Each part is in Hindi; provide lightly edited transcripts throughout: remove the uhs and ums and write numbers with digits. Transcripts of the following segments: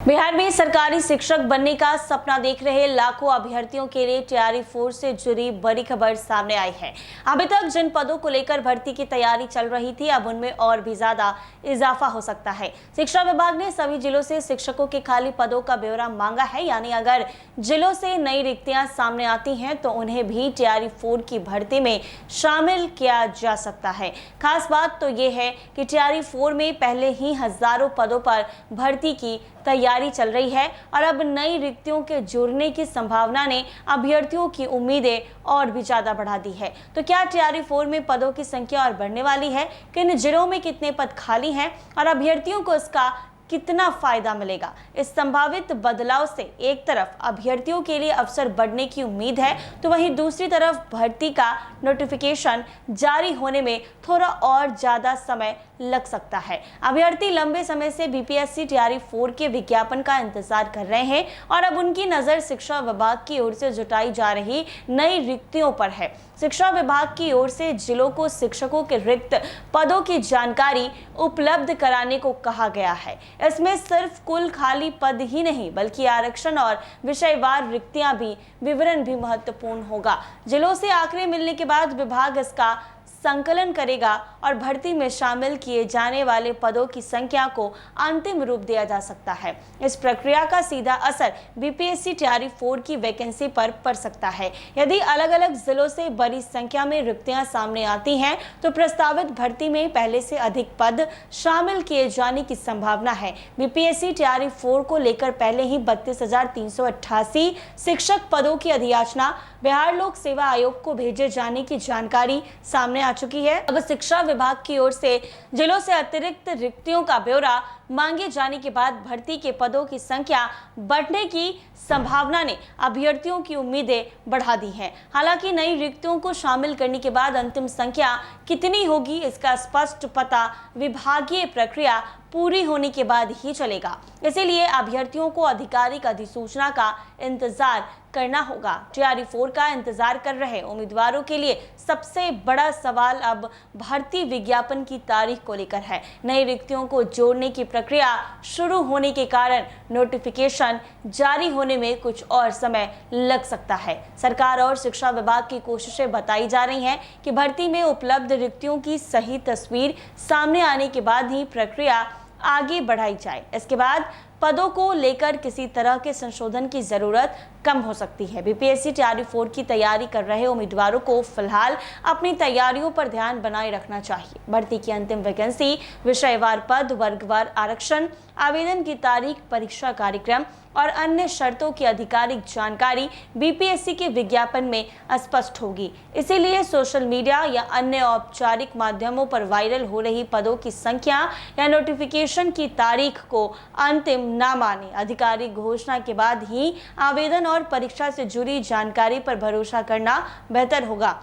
बिहार में सरकारी शिक्षक बनने का सपना देख रहे लाखों अभ्यर्थियों के लिए तैयारी फोर्स से जुड़ी बड़ी खबर सामने आई है। अभी तक जिन पदों को लेकर भर्ती की तैयारी चल रही थी, अब उनमें और भी ज्यादा इजाफा हो सकता है। शिक्षा विभाग ने सभी जिलों से शिक्षकों के खाली पदों का ब्यौरा मांगा है, यानी अगर जिलों से नई रिक्तियां सामने आती हैं तो उन्हें भी तैयारी फोर्स की भर्ती में शामिल किया जा सकता है। खास बात तो ये है कि तैयारी फोर्स में पहले ही हजारों पदों पर भर्ती की तैयारी चल रही है और अब नई रिक्तियों के जुड़ने की संभावना ने अभ्यर्थियों की उम्मीदें और भी ज्यादा बढ़ा दी है। तो क्या तैयारी फोर्स में पदों की संख्या और बढ़ने वाली है? किन जिलों में कितने पद खाली हैं और अभ्यर्थियों को इसका कितना फायदा मिलेगा? इस संभावित बदलाव से एक तरफ अभ्यर्थियों के लिए अवसर बढ़ने की उम्मीद है, तो वहीं दूसरी तरफ भर्ती का नोटिफिकेशन जारी होने में थोड़ा और ज्यादा समय लग सकता है। अभ्यर्थी लंबे समय से बीपीएससी तैयारी फोर्स के विज्ञापन का इंतजार कर रहे हैं और अब उनकी नजर शिक्षा विभाग की ओर से जुटाई जा रही नई रिक्तियों पर है। शिक्षा विभाग की ओर से जिलों को शिक्षकों के रिक्त पदों की जानकारी उपलब्ध कराने को कहा गया है। इसमें सिर्फ कुल खाली पद ही नहीं, बल्कि आरक्षण और विषयवार रिक्तियां भी विवरण भी महत्वपूर्ण होगा। जिलों से आंकड़े मिलने के बाद विभाग इसका संकलन करेगा और भर्ती में शामिल किए जाने वाले पदों की संख्या को अंतिम रूप दिया जा सकता है। इस प्रक्रिया का सीधा असर बीपीएससी तैयारी फोर्स की वैकेंसी पर पड़ सकता है। यदि अलग अलग जिलों से बड़ी संख्या में रिक्तियां सामने आती हैं तो प्रस्तावित भर्ती में पहले से अधिक पद शामिल किए जाने की संभावना है। बीपीएससी तैयारी फोर्स को लेकर पहले ही 32,388 शिक्षक पदों की अधियाचना बिहार लोक सेवा आयोग को भेजे जाने की जानकारी सामने आ चुकी है। अब शिक्षा विभाग की ओर से जिलों से अतिरिक्त रिक्तियों का ब्यौरा मांगे जाने के बाद भर्ती के पदों की संख्या बढ़ने की संभावना ने अभ्यर्थियों की उम्मीदें बढ़ा दी हैं। हालांकि नई रिक्तियों को शामिल करने के बाद अंतिम संख्या कितनी होगी, इसका स्पष्ट पता विभागीय प्रक्रिया पूरी होने के बाद ही चलेगा। इसीलिए अभ्यर्थियों को आधिकारिक अधिसूचना का इंतजार करना होगा। तैयारी फोर्स का इंतजार कर रहे उम्मीदवारों के लिए सबसे बड़ा सवाल अब भर्ती विज्ञापन की तारीख को लेकर है। नई रिक्तियों को जोड़ने की प्रक्रिया शुरू होने के कारण नोटिफिकेशन जारी होने में कुछ और समय लग सकता है। सरकार और शिक्षा विभाग की कोशिशें बताई जा रही हैं कि भर्ती में उपलब्ध रिक्तियों की सही तस्वीर सामने आने के बाद ही प्रक्रिया आगे बढ़ाई जाए। इसके बाद पदों को लेकर किसी तरह के संशोधन की जरूरत कम हो सकती है। बीपीएससी तैयारी फोर्स की तैयारी कर रहे उम्मीदवारों को फिलहाल अपनी तैयारियों पर ध्यान बनाए रखना चाहिए। भर्ती की अंतिम वैकेंसी, विषयवार पद, वर्गवार आरक्षण, आवेदन की तारीख, परीक्षा कार्यक्रम और अन्य शर्तों की आधिकारिक जानकारी बीपीएससी के विज्ञापन में स्पष्ट होगी। इसीलिए सोशल मीडिया या अन्य औपचारिक माध्यमों पर वायरल हो रही पदों की संख्या या नोटिफिकेशन की तारीख को अंतिम ना माने। आधिकारिक घोषणा के बाद ही आवेदन और परीक्षा से जुड़ी जानकारी पर भरोसा करना बेहतर होगा।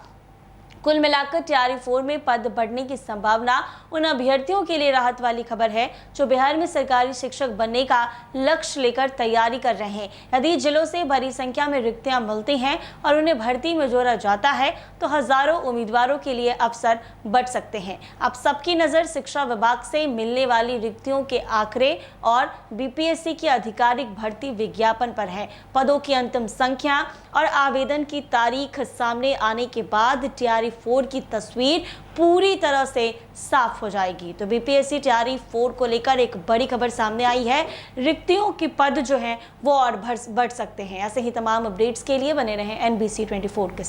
कुल मिलाकर तैयारी फोर्स में पद बढ़ने की संभावना उन अभ्यर्थियों के लिए राहत वाली खबर है जो बिहार में सरकारी शिक्षक बनने का लक्ष्य लेकर तैयारी कर रहे हैं। यदि जिलों से बड़ी संख्या में रिक्तियां मिलती हैं और उन्हें भर्ती में जोड़ा जाता है तो हजारों उम्मीदवारों के लिए अवसर बढ़ सकते हैं। अब सबकी नजर शिक्षा विभाग से मिलने वाली रिक्तियों के आंकड़े और बीपीएससी की आधिकारिक भर्ती विज्ञापन पर है। पदों की अंतिम संख्या और आवेदन की तारीख सामने आने के बाद तैयारी फोर्स की तस्वीर पूरी तरह से साफ हो जाएगी। तो बीपीएससी तैयारी फोर्स को लेकर एक बड़ी खबर सामने आई है। रिक्तियों के पद जो हैं वो और बढ़ सकते हैं। ऐसे ही तमाम अपडेट्स के लिए बने रहें NBC 24 के साथ।